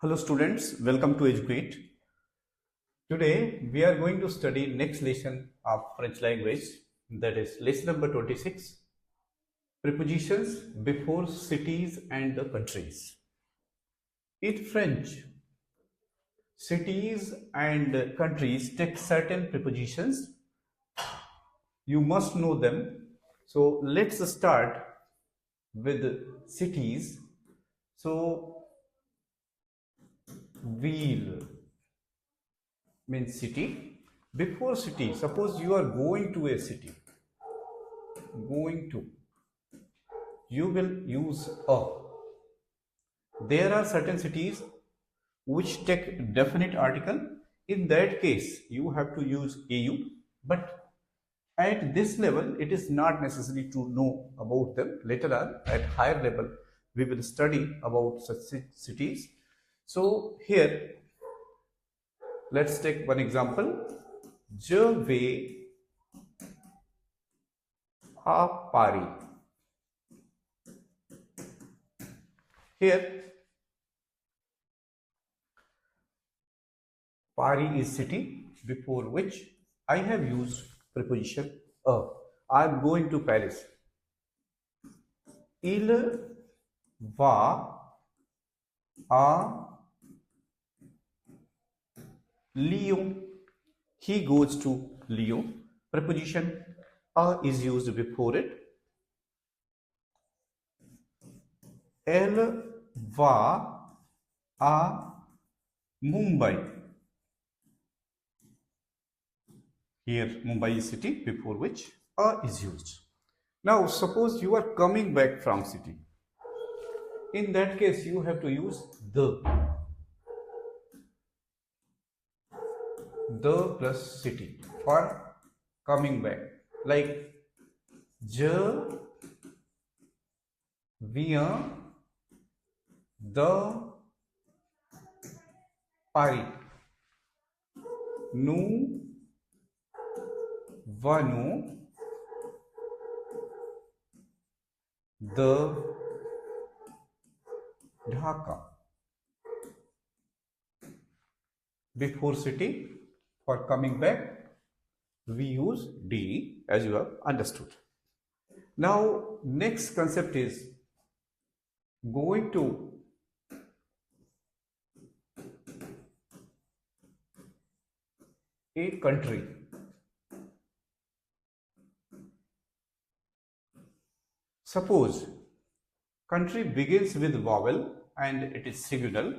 Hello students, welcome to Educate. Today we are going to study next lesson of French language, that is lesson number 26, prepositions before cities and the countries. In French, cities and countries take certain prepositions. You must know them. So let's start with cities. So ville means city. Before city, suppose you are going to a city, you will use a. There are certain cities which take definite article. In that case, you have to use AU, but at this level, it is not necessary to know about them. Later on, at higher level, we will study about such cities. So here, let's take one example. Je vais à Paris. Here, Paris is city, before which I have used preposition a. I am going to Paris. Il va à Lyon. He goes to Lyon. Preposition a is used before it. Elle va à Mumbai. Here Mumbai is city, before which a is used. Now suppose you are coming back from city. In that case you have to use the plus city for coming back. Like je viens de Paris. Nous venons de Dhaka. Before city, for coming back, we use D, as you have understood. Now, next concept is going to a country. Suppose country begins with vowel and it is singular.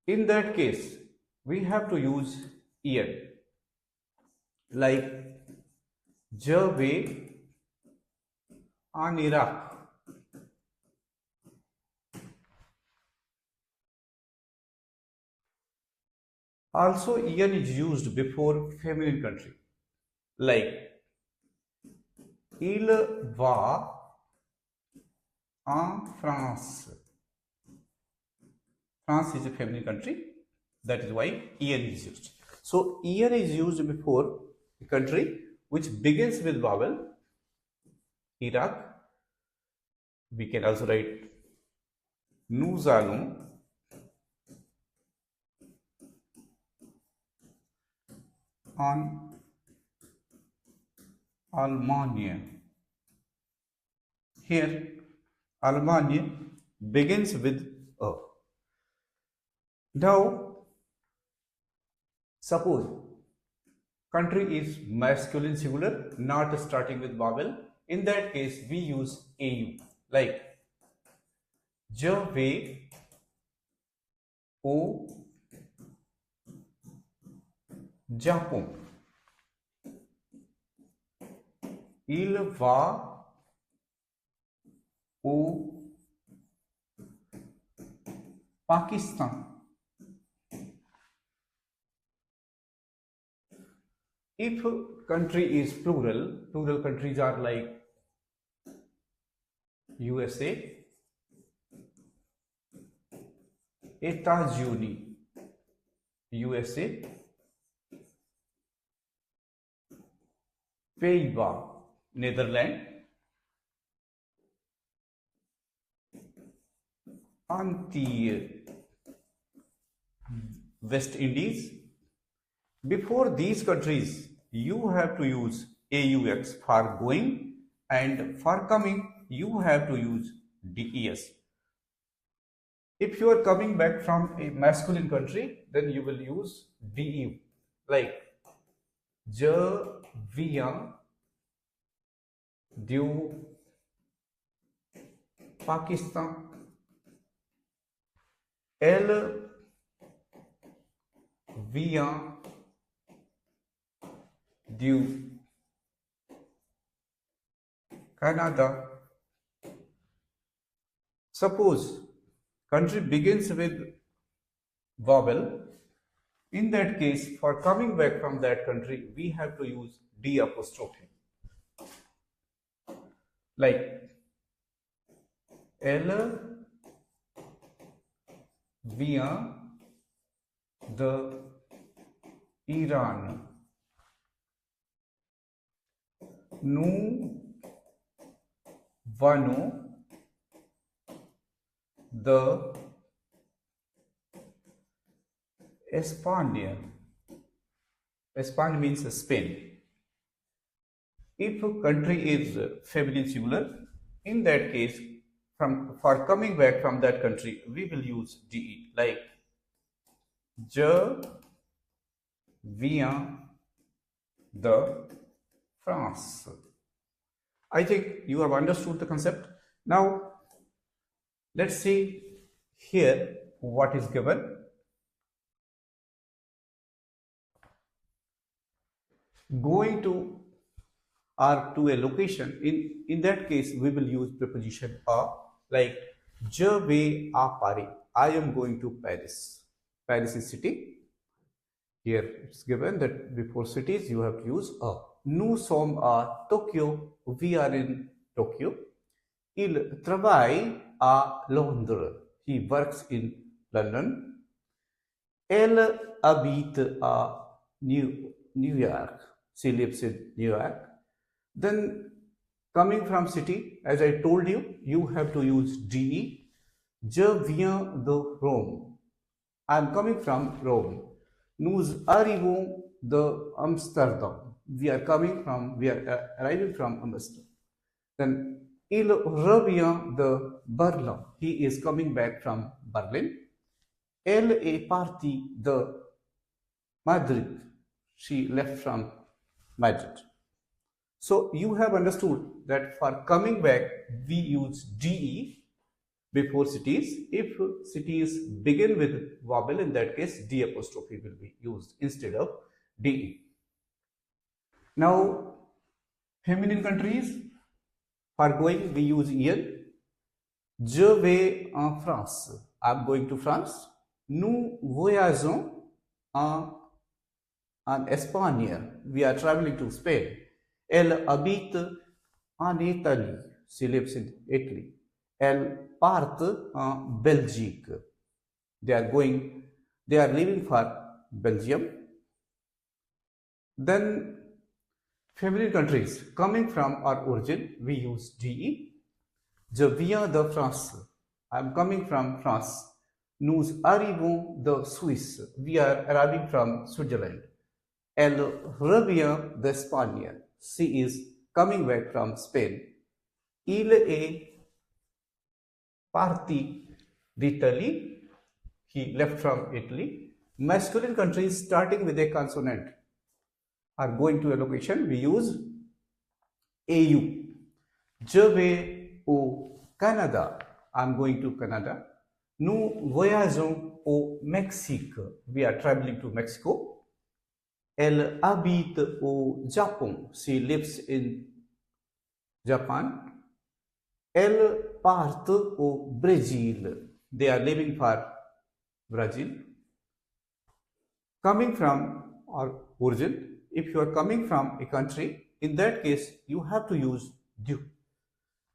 In that case, we have to use en. Like je vais en Iraq. Also, en is used before feminine country. Like il va en France. France is a feminine country. That is why en is used. So en is used before a country which begins with vowel. Iraq. We can also write nous allons en Allemagne. Here Allemagne begins with a. Now suppose country is masculine singular, not starting with vowel. In that case we use AU. Like je vais au Japon. Il va au Pakistan. If country is plural, plural countries are like USA, États-Unis, USA, Pays-Bas, Netherlands, Antilles, West Indies. Before these countries, you have to use AUX for going, and for coming, you have to use DES. If you are coming back from a masculine country, then you will use DU, like Je viens du Pakistan. Elle vient du Canada. Suppose country begins with vowel. In that case, for coming back from that country, we have to use D apostrophe. Like Elle vient de Iran. Nous venons de Espagne. Espagne means Spain. If a country is feminine singular, in that case, for coming back from that country, we will use DE, like Je viens de France. I think you have understood the concept. Now, let's see here what is given. Going to or to a location, in that case, we will use preposition a, like Je vais à Paris. I am going to Paris. Paris is city. Here it's given that before cities you have to use a. Nous sommes à Tokyo. We are in Tokyo. Il travaille à Londres. He works in London. Elle habite à New York. She lives in New York. Then coming from city, as I told you, you have to use DE. Je viens de Rome. I am coming from Rome. Nous arrivons de Amsterdam. We are arriving from Amsterdam. Then il revient de Berlin. He is coming back from Berlin. Elle est partie de Madrid. She left from Madrid. So you have understood that for coming back, we use DE before cities. If cities begin with vowel, in that case, D apostrophe will be used instead of DE. Now, feminine countries, for going, we use EN. Je vais en France. I am going to France. Nous voyageons en Espagne. We are traveling to Spain. Elle habite en Italie. She lives in Italy. Elle part en Belgique. They are leaving for Belgium. Then feminine countries, coming from our origin, we use DE. Je viens de France. I am coming from France. Nous arrivons de Suisse. We are arriving from Switzerland. Elle revient d'Espagne. She is coming back from Spain. Il est parti d'Italie. He left from Italy. Masculine countries starting with a consonant are going to a location. We use AU. Je vais au Canada. I am going to Canada. Nous voyageons au Mexique. We are traveling to Mexico. Elle habite au Japon. She lives in Japan. Elles partent au Brésil. They are leaving for Brazil. Coming from our origin, if you are coming from a country, in that case, you have to use du.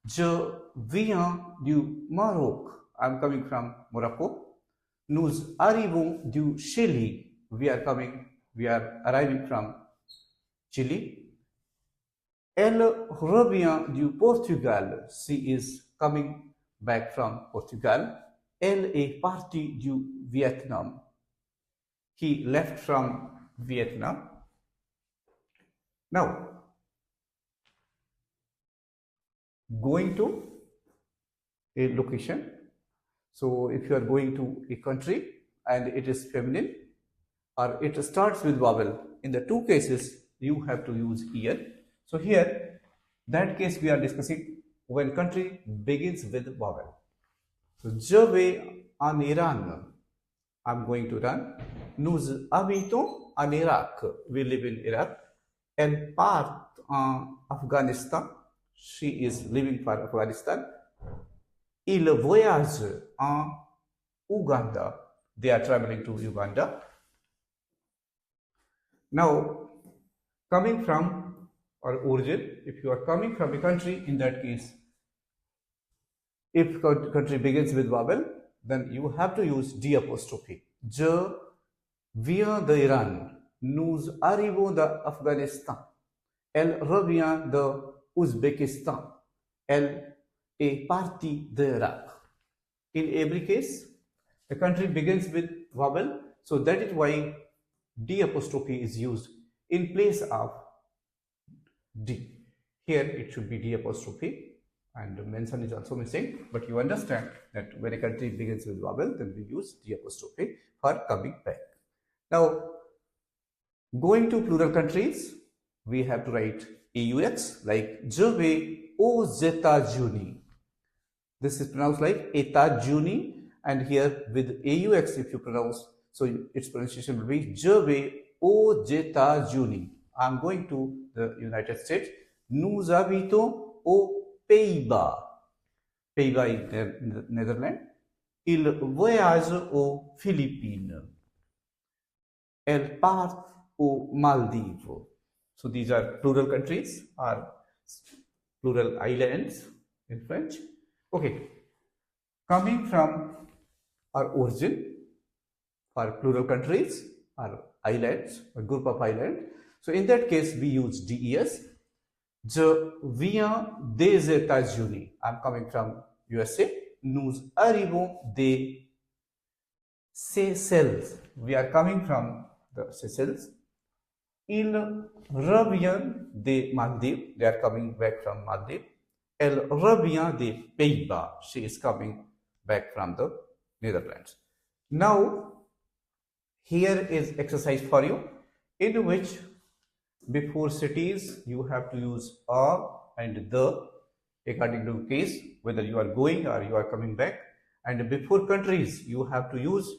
Je viens du Maroc. I am coming from Morocco. Nous arrivons du Chili. We are arriving from Chile. Elle revient du Portugal. She is coming back from Portugal. Elle est partie du Vietnam. he left from Vietnam. Now, going to a location. So if you are going to a country and it is feminine or it starts with vowel, in the two cases you have to use EN. So here, that case we are discussing when country begins with vowel. So je vais en Iran. I'm going to Iran. Nous habitons en Irak. We live in Iraq. Elle part en Afghanistan. She is living for Afghanistan. Il voyage en Uganda. They are traveling to Uganda. Now, coming from or origin, if you are coming from a country, in that case, if country begins with vowel, then you have to use D apostrophe. Je viens d'Iran. Nous arrivons d'Afghanistan. Elle revient de Uzbekistan. Elle est partie d'Iraq. In every case, the country begins with vowel, so that is why D apostrophe is used in place of D. Here it should be D apostrophe and mention is also missing, but you understand that when a country begins with vowel, then we use D apostrophe for coming back. Now, going to plural countries, we have to write AUX like je vais aux États-Unis. This is pronounced like États-Unis, and here with AUX if you pronounce, so its pronunciation will be je vais aux États-Unis. I am going to the United States. Nous habitons aux Pays-Bas. Pays-Bas in the Netherlands. Il voyage aux Philippines. Elle part aux Maldives. So these are plural countries or plural islands in French. Okay, coming from our origin for plural countries or islands, a group of islands. So in that case, we use DES. Je viens des États-Unis. I'm coming from USA. Nous arrivons des Seychelles. We are coming from the Seychelles. Il revient des Maldives. They are coming back from Maldives. Elle revient des Pays-Bas. She is coming back from the Netherlands. Now, here is exercise for you, in which before cities you have to use a and the according to case, whether you are going or you are coming back. And before countries you have to use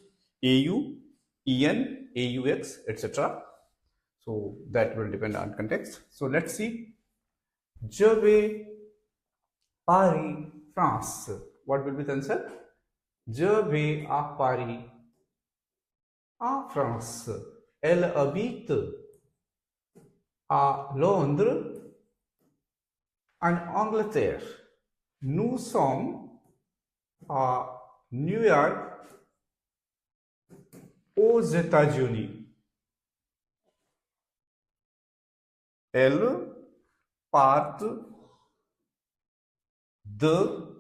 AU, EN, AUX, etc. So that will depend on context. So let's see. Je vais Paris, France. What will be the answer? Je vais à Paris, en France. Elle habite à Londres, en Angleterre. Nous sommes à New York, aux États-Unis. Elles partent de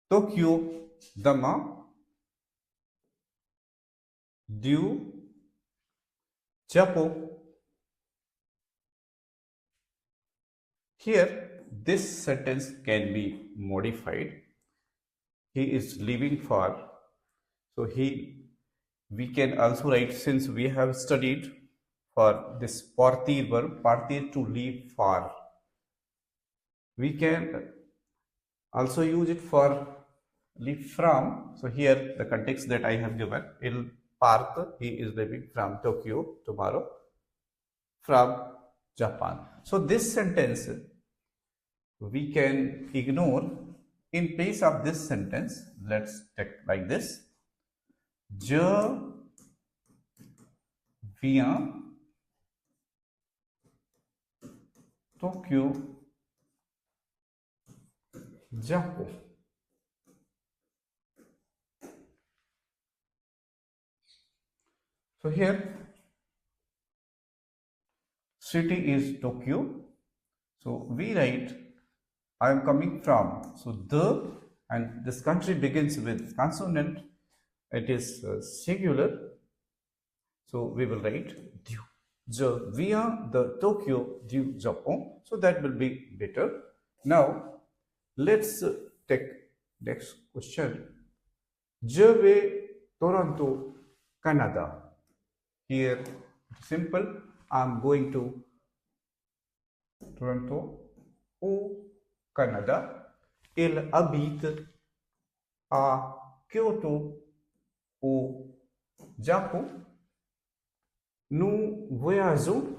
Tokyo demain, du Japon. Here, this sentence can be modified. He is leaving for, so we can also write, since we have studied for this partir verb, partir to leave for. We can also use it for leave from. So here the context that I have given, il part, he is leaving from Tokyo tomorrow, from Japan. So this sentence we can ignore. In place of this sentence, let's take like this. Je viens Tokyo, Japon. So here city is Tokyo. So we write I am coming from. So the, and this country begins with consonant. it is singular, so we will write du. Je viens de Tokyo du Japon, so that will be better. Now let's take next question. Je vais Toronto, Canada. Here simple, I'm going to Toronto au Canada. Il habite à Kyoto au Japon. Nous voyageons.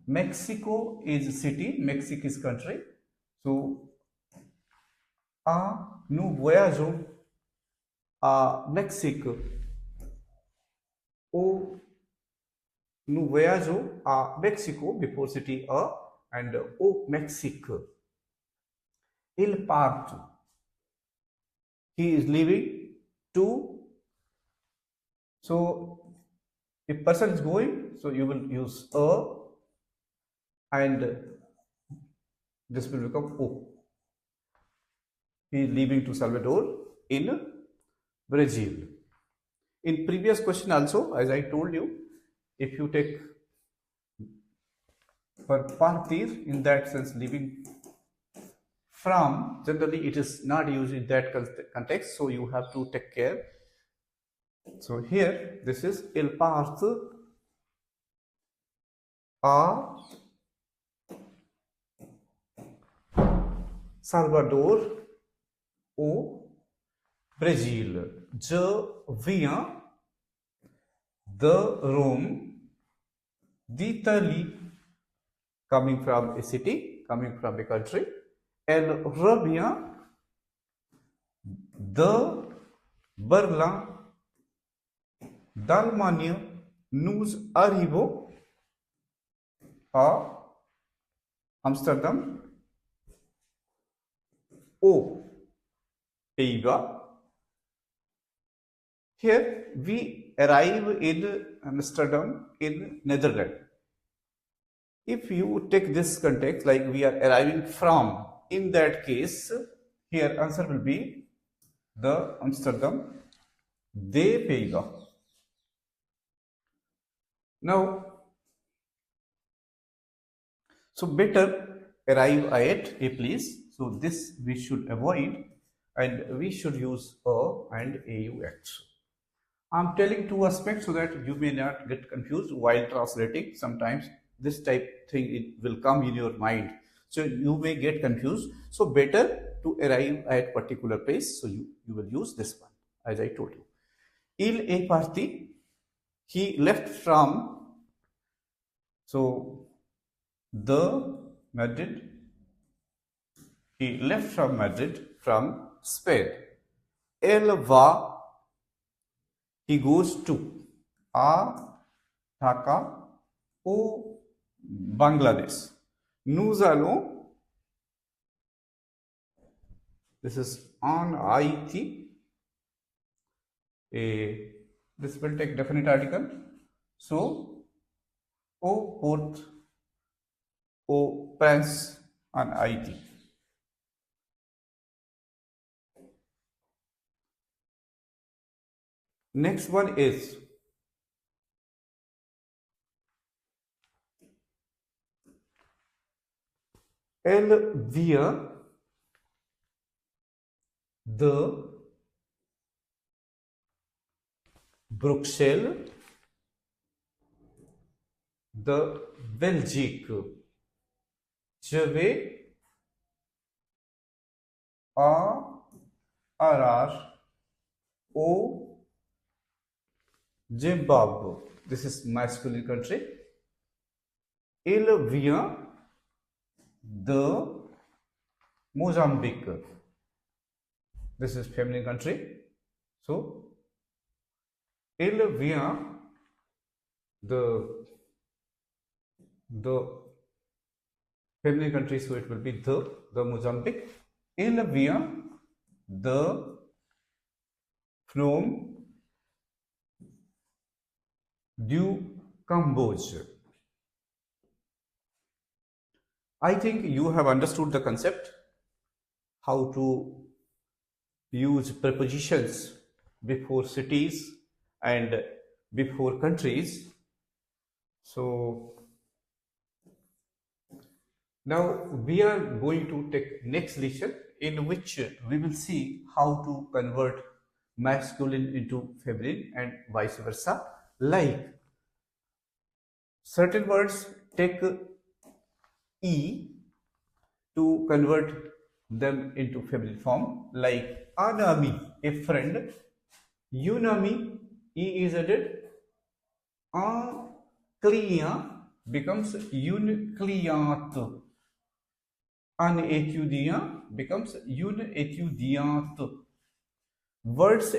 Mexico is city, Mexico is country. So, nous voyageons à Mexique. Nous voyageons à Mexico, before city and au Mexique. Il part. He is leaving to. So, if person is going, so you will use a and this will become O. He is leaving to Salvador in Brazil. In previous question also, as I told you, if you take for partir, in that sense leaving from, generally it is not used in that context, so you have to take care. So here this is il part a Salvador au Brésil. Je viens de Rome, d'Italie, coming from a city, coming from a country. Elle revient de Berlin, d'Allemagne. Nous arrivons à Amsterdam, aux Pays-Bas. Here we arrive in Amsterdam in Netherlands. If you take this context, like we are arriving from, in that case, here answer will be the Amsterdam, des Pays-Bas. Now, so better arrive at a place. So this we should avoid, and we should use a and AUX. I'm telling two aspects so that you may not get confused while translating. Sometimes this type thing it will come in your mind, so you may get confused. So better to arrive at particular place. So you will use this one, as I told you. Il est parti. He left from. So the Madrid. He left from Madrid, from Spain. Elle va. He goes to Dhaka au Bangladesh. Nous allons. This is on IT. This will take definite article. So, au Port, au Prince on IT. Next one is elle vient de Bruxelles, de Belgique. Je vais à Harare au Zimbabwe. This is masculine country. Il vient de Mozambique. This is feminine country. So, il vient de feminine country, so it will be the Mozambique. Il vient from du Cambodge. I think you have understood the concept, how to use prepositions before cities and before countries. So now we are going to take next lesson in which we will see how to convert masculine into feminine and vice versa. Like certain words take E to convert them into feminine form, like anami, a friend, unami, E is added, a client becomes unclient, an étudiant becomes une étudiante. Words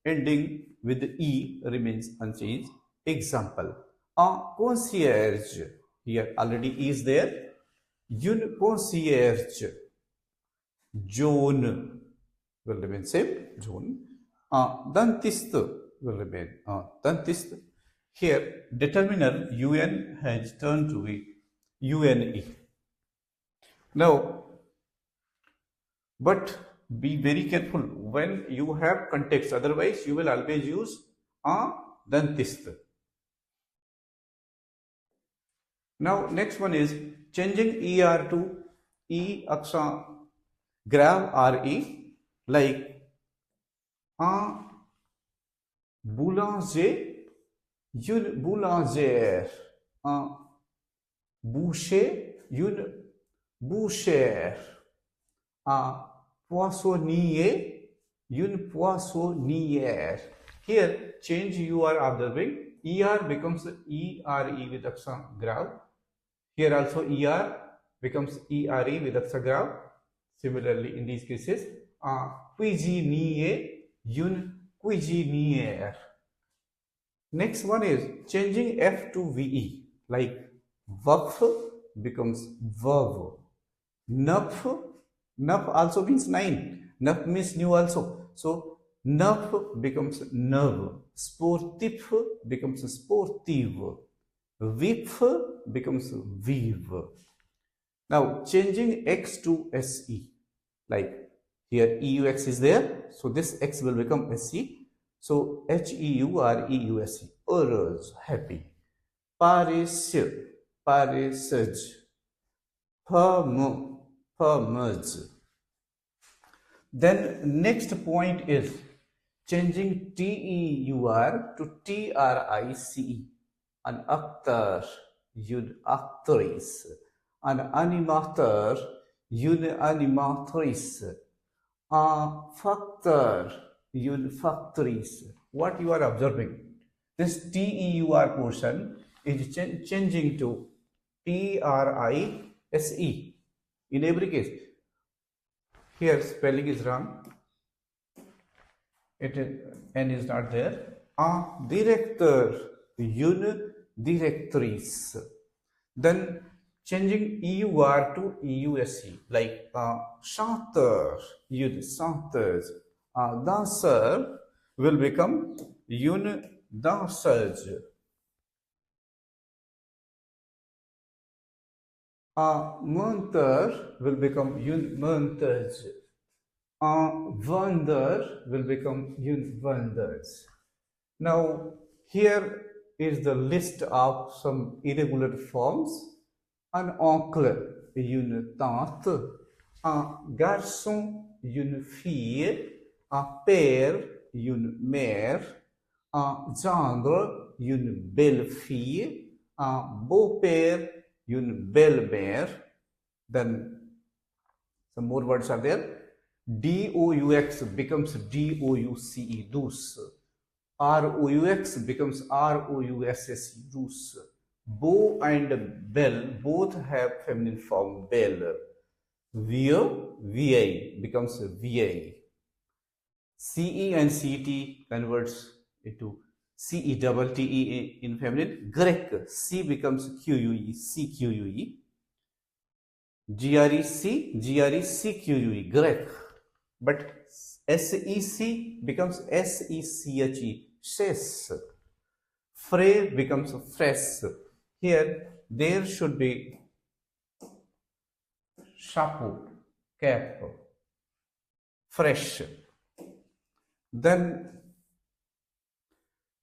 ending with E remains unchanged. Example, a concierge, here already E is there, une concierge. Joan will remain same, Joan. Dentist will remain dentist. Here, determiner UN has turned to be UNE. Now, but be very careful when you have context, otherwise you will always use dentist. Now, next one is changing ER to E accent grave RE, like boulanger, une boulangère, boucher, une bouchère, poissonnier, une poissonnière. Here, change you are observing. ER becomes ERE with accent grave. Here also ER becomes ERE with accent grave. Similarly, in these cases, cuisinier, une cuisinière. Next one is changing F to VE, like waf becomes vav. Nuf, nuf also means 9. Nuf means new also. So, nuf becomes nerve. Sportif becomes sportive. Vif becomes vive. Now, changing X to SE, like here EUX is there, so this X will become SE. So HEUREUSE, heureuse, happy. Paresseux, paresseuse. Permuse. Then next point is changing TEUR to TRICE. An actor, une actrice. An animateur, une animatrice. A factor, une factrice. What you are observing? This TEUR portion is changing to TRISE in every case. Here spelling is wrong. N is not there. A director, une directrice. Then changing EUR to EUSE, like chanteur, une chanteuse. Dancer will become une danseuse. Menteur will become une menteuse. Vendeur will become une vendeuse. Now, here is the list of some irregular forms. Un oncle, une tante. Un garçon, une fille. Un père, une mère. Un gendre, une belle fille. Un beau-père, une belle-mère. Then some more words are there. DOUX becomes DOUCE, douce. ROUX becomes ROUSSE, douce. Beau and belle both have feminine form, belle. Vieux, VA becomes VA. CE and CT converts into CETTE in feminine. Greek, C becomes QUE, CQUE. GREC, Greek. But SEC becomes SECHE, chess. Fray becomes fresh. Here, there should be chapeau, cap, fresh. Then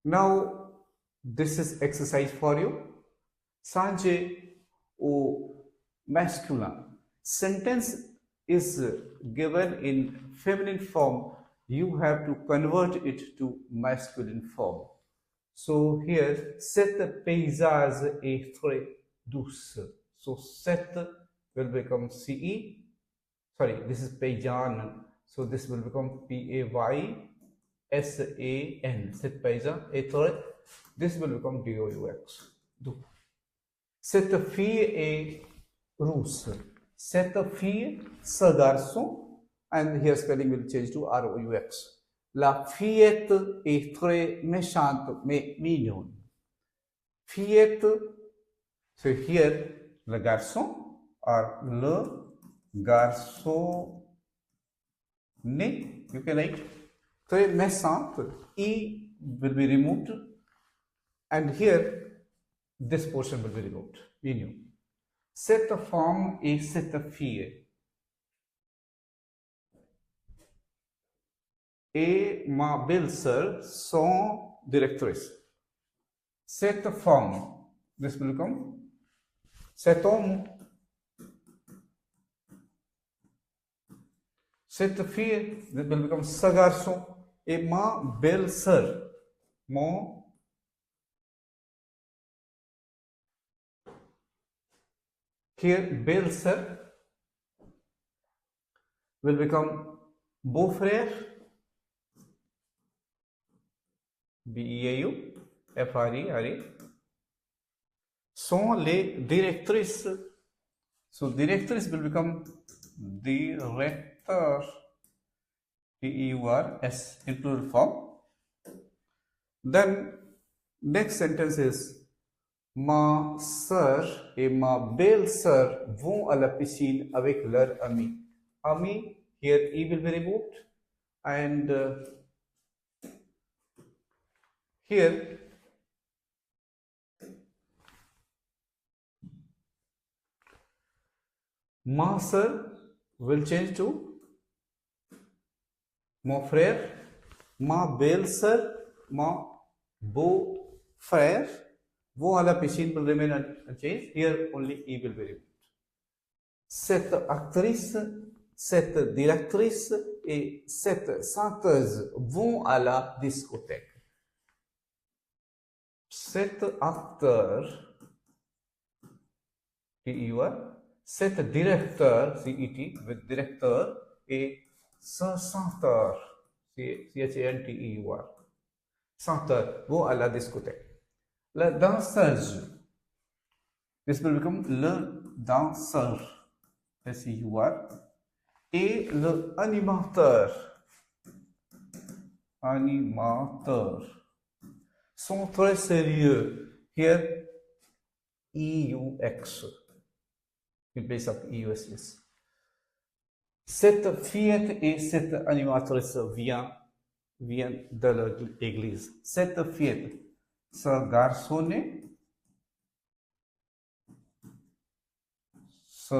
Now, this is exercise for you. Sanjay au masculin. Sentence is given in feminine form. You have to convert it to masculine form. So here, cette paysage est très douce. So cette will become CE. Sorry, this is paysan. So this will become PAYSAN. Cette paysage est très. This will become DOUX. Cette fille est rousse. Cette fille, ce garçon, and here spelling will change to ROUX. La fillette est très méchante mais mignonne. Fillette, so here le garçon or le garçon né, you can write très méchante, E will be removed, and here this portion will be removed. Mignon. Cette femme et cette fille. Et ma belle-sœur sont directrices. Cette femme, this will become cet homme. Cette fille, this will become ce garçon. Et ma belle-sœur, mon here belle-sœur will become beau-frère. BEAU, FRERE, sont les directrices. So directrice will become directeur, DEURS in plural form. Then next sentence is ma sœur et ma belle-sœur vont à la piscine avec leurs amis. Amis, here E will be removed, and here ma sœur will change to mon frère, ma belle-sœur, mon beau-frère vont à la piscine will remain unchanged. Here only E will be removed. Cette actrice, cette directrice et cette chanteuse vont à la discothèque. Cet acteur, TEUR, cet directeur, CET, with directeur, et ce chanteur, CHANTEUR, chanteur, vont à la discothèque. La danseuse, this will become le danseur, SEUR, et le animateur, sont très sérieux. Here, EUX in place of EUSS. Cette fillette et cette animatrice vient de l'église. Cette fillette, ce garçonnet, ce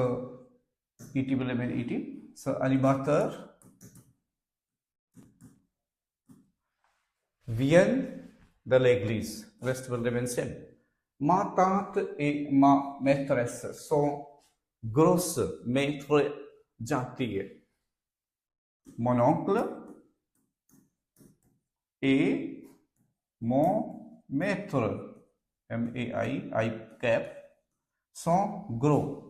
ET will remain ET, ce animateur viennent de l'église. Rest will remain same. Ma tante et ma maîtresse sont grosses mais très gentilles. Mon oncle et mon maître, M-A-I cap, sont gros,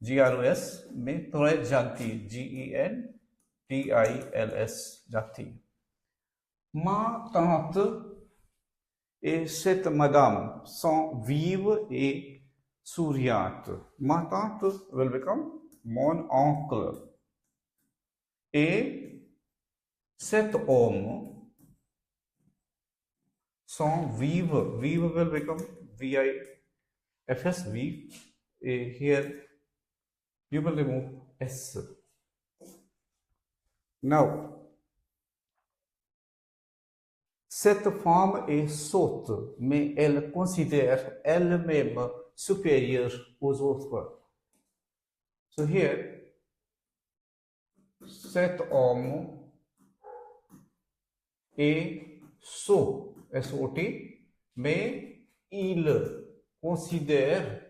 G-R-O-S, mais très gentils, G-E-N-T-I-L-S, gentil. Ma tante et cette madame sont vives et souriantes. Ma tante will become mon oncle. Et cet homme sont vives. Vive will become V-I-F-S, vive. Et here you will remove S. Now, cette femme est sotte, mais elle considère elle-même supérieure aux autres. So here, cet homme est sot. SOT, mais il considère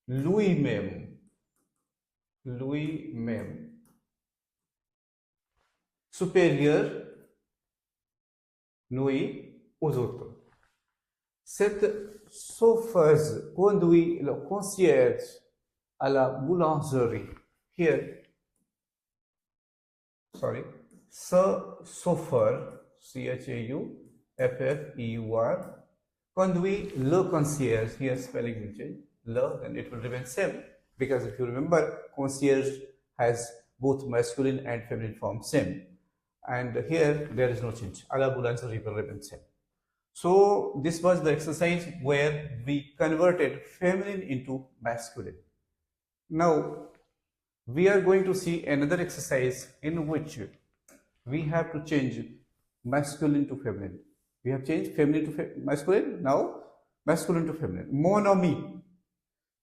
lui-même supérieur, nous, aux autres. Cette chauffeuse conduit le concierge à la boulangerie. Here, ce chauffeur, CHAUFFEUR, conduit le concierge. Here spelling will change. Le, then it will remain same. Because if you remember, concierge has both masculine and feminine form same. And here there is no change. À la boulangerie will remain same. So this was the exercise where we converted feminine into masculine. Now we are going to see another exercise in which we have to change masculine to feminine. We have changed feminine to masculine, now masculine to feminine. Mon ami.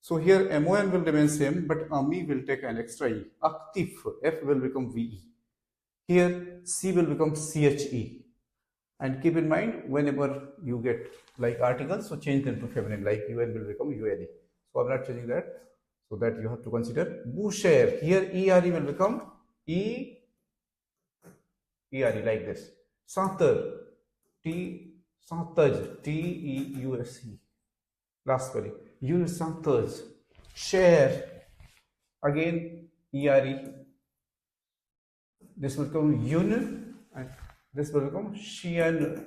So here MON will remain same, but ami will take an extra E. Actif, F will become VE. Here C will become CHE. And keep in mind, whenever you get like articles, so change them to feminine, like UN will become UNE. So I'm not changing that, so that you have to consider. Boucher, here ERE will become ERE, like this. Chanteur, chanteuse, TEUSE. Last spelling. Une chanteuse. Cher, again ERE. This will become une, and this will become chienne.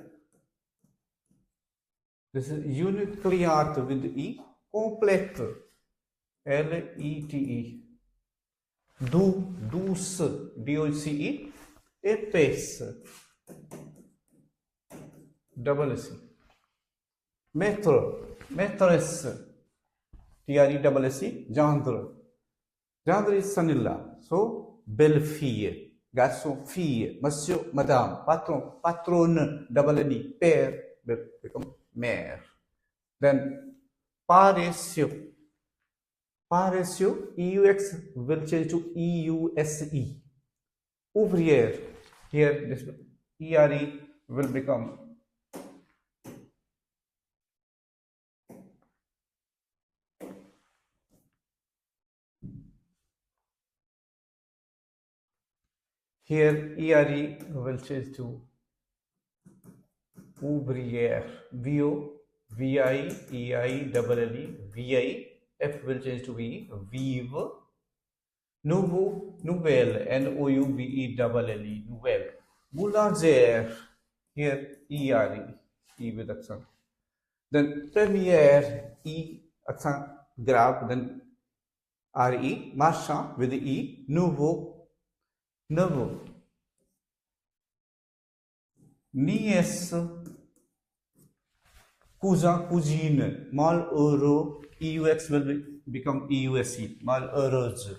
This is une cliente with E. Complète, LETE. Douce, DOCE. Épaisse, double C. Maître, maîtresse, TRE-double-C. Gendre, gendre is son-in-law. So belle fille. Garçon, fille, monsieur, madame, patron, patronne, double N, père, will become mère. Then paresseux, paresseux, EUX will change to EUSE. Ouvrière, here this ERE will become here ERE will change to ouvrière. VO, VI, EI, double LE, VI. F will change to VE. Vive. Nouveau, nouvelle, NOUVE, double LE, nouvelle. Boulangère, here ERE, E with accent. Then première, E accent grave, then RE. Marchand with the E. Nouveau. Nouveau. Nièce, cousin, cousine, malheureux, EUX will become EUSE, malheureuse.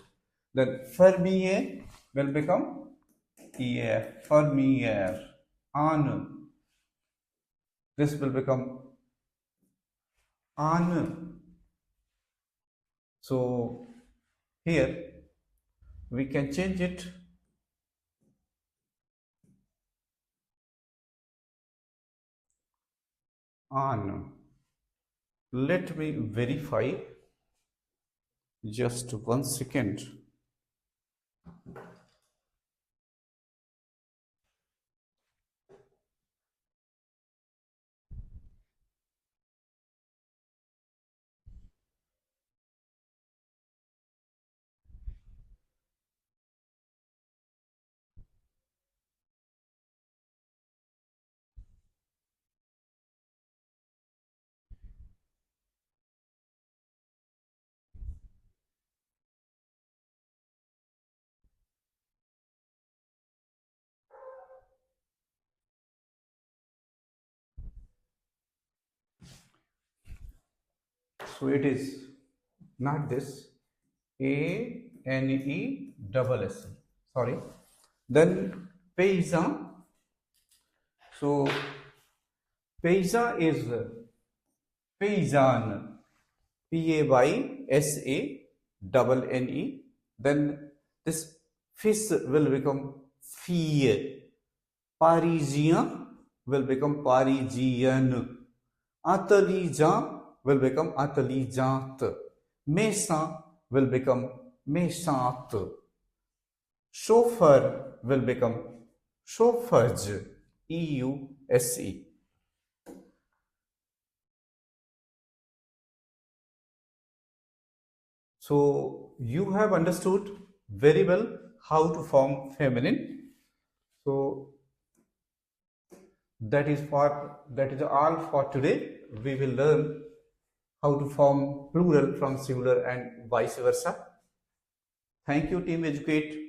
Then fermier will become EF, fermière. Âne, this will become âne. So here we can change it. On. Let me verify. Just 1 second. So it is not this, ANE-double-S. Sorry. Then paysan. So paysan is paysan, PAYSA-double-NE. Then this fish will become fille. Parisien will become Parijian. Atalijan will become Atalijant. Mesan will become Mesant. Chauffeur will become Chauffage. EUSE. So you have understood very well how to form feminine. So that is all for today. We will learn how to form plural from singular and vice versa. Thank you, Team Educate.